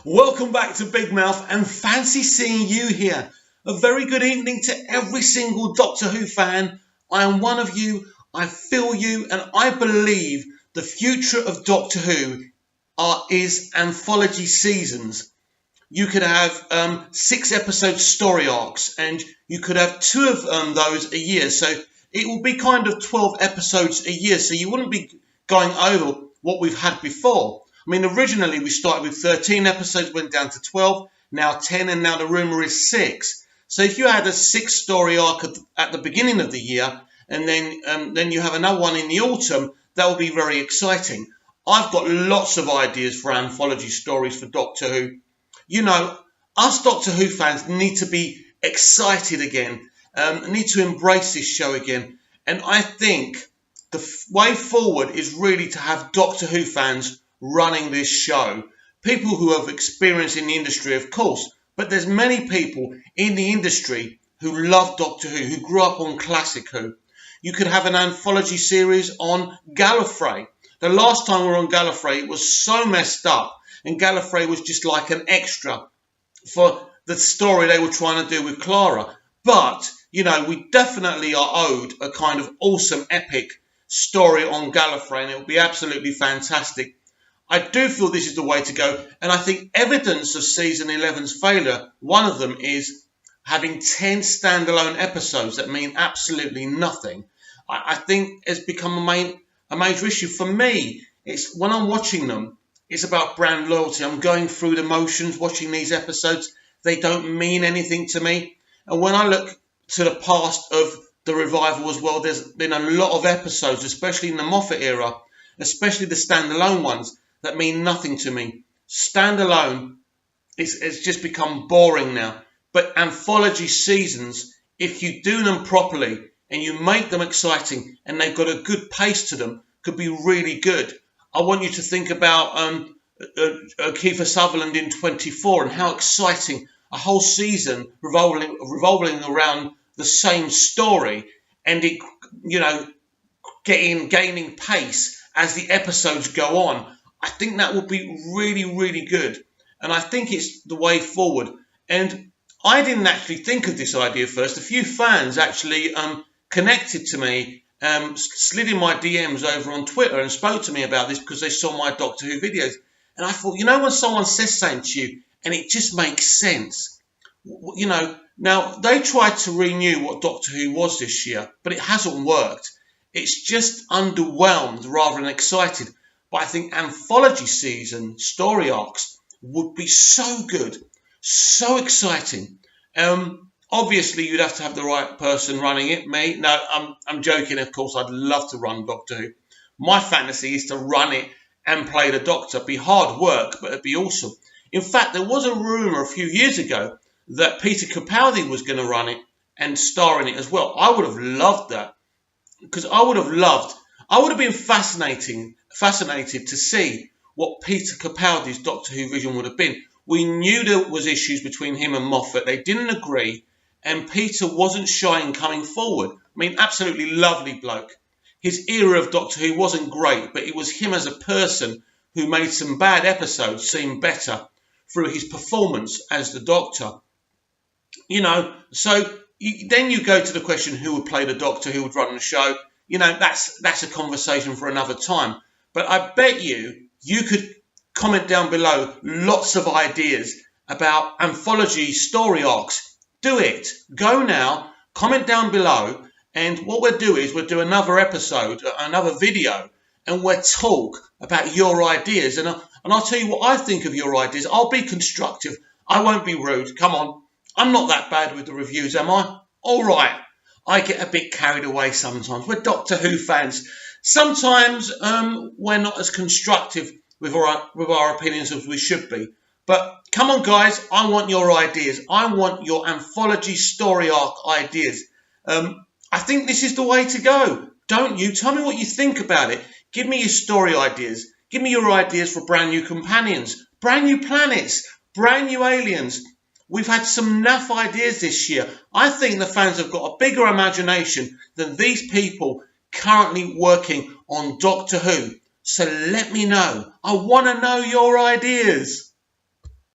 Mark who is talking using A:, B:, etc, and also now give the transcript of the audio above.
A: Welcome back to Big Mouth and fancy seeing you here. A very good evening to every single Doctor Who fan. I am one of you, I feel you, and I believe the future of Doctor Who is anthology seasons. You could have 6 episode story arcs, and you could have 2 of those a year. So it will be kind of 12 episodes a year. So you wouldn't be going over what we've had before. I mean, originally we started with 13 episodes, went down to 12, now 10, and now the rumour is 6. So if you had a 6 story arc at the beginning of the year, and then you have another one in the autumn, that will be very exciting. I've got lots of ideas for anthology stories for Doctor Who. You know, us Doctor Who fans need to be excited again, need to embrace this show again. And I think the way forward is really to have Doctor Who fans running this show. People who have experience in the industry, of course, but there's many people in the industry who love Doctor who grew up on Classic Who. You could have an anthology series on Gallifrey. The last time we were on Gallifrey, it was so messed up, and Gallifrey was just like an extra for the story they were trying to do with Clara. But, you know, we definitely are owed a kind of awesome, epic story on Gallifrey, and it will be absolutely fantastic. I do feel this is the way to go, and I think evidence of Season 11's failure, one of them is having 10 standalone episodes that mean absolutely nothing. I think it's become a major issue. For me, it's when I'm watching them, it's about brand loyalty. I'm going through the motions watching these episodes. They don't mean anything to me. And when I look to the past of the revival as well, there's been a lot of episodes, especially in the Moffat era, especially the standalone ones, that mean nothing to me. Standalone, it's just become boring now. But anthology seasons, if you do them properly and you make them exciting and they've got a good pace to them, could be really good. I want you to think about Kiefer Sutherland in 24 and how exciting a whole season revolving around the same story, and it, you know, gaining pace as the episodes go on. I think that would be really, really good, and I think it's the way forward. And I didn't actually think of this idea first. A few fans actually connected to me, slid in my DMs over on Twitter and spoke to me about this because they saw my Doctor Who videos. And I thought, you know, when someone says something to you and it just makes sense, you know, now they tried to renew what Doctor Who was this year, but it hasn't worked. It's just underwhelmed rather than excited. But I think anthology season story arcs would be so good, so exciting. Obviously, you'd have to have the right person running it. Me, no, I'm joking. Of course, I'd love to run Doctor Who. My fantasy is to run it and play the Doctor. It'd be hard work, but it'd be awesome. In fact, there was a rumour a few years ago that Peter Capaldi was going to run it and star in it as well. I would have loved that, because I would have been fascinated to see what Peter Capaldi's Doctor Who vision would have been. We knew there was issues between him and Moffat. They didn't agree, and Peter wasn't shy in coming forward. I mean, absolutely lovely bloke. His era of Doctor Who wasn't great, but it was him as a person who made some bad episodes seem better through his performance as the Doctor. You know, so then you go to the question, who would play the Doctor, who would run the show? You know, that's a conversation for another time. But I bet you could comment down below lots of ideas about anthology story arcs. Do it. Go now. Comment down below. And what we'll do is we'll do another episode, another video, and we'll talk about your ideas. And I'll tell you what I think of your ideas. I'll be constructive. I won't be rude. Come on. I'm not that bad with the reviews, am I? All right. I get a bit carried away sometimes. We're Doctor Who fans. Sometimes we're not as constructive with our opinions as we should be. But come on, guys. I want your ideas. I want your anthology story arc ideas. I think this is the way to go. Don't you? Tell me what you think about it. Give me your story ideas. Give me your ideas for brand new companions, brand new planets, brand new aliens. We've had some naff ideas this year. I think the fans have got a bigger imagination than these people currently working on Doctor Who. So let me know. I want to know your ideas.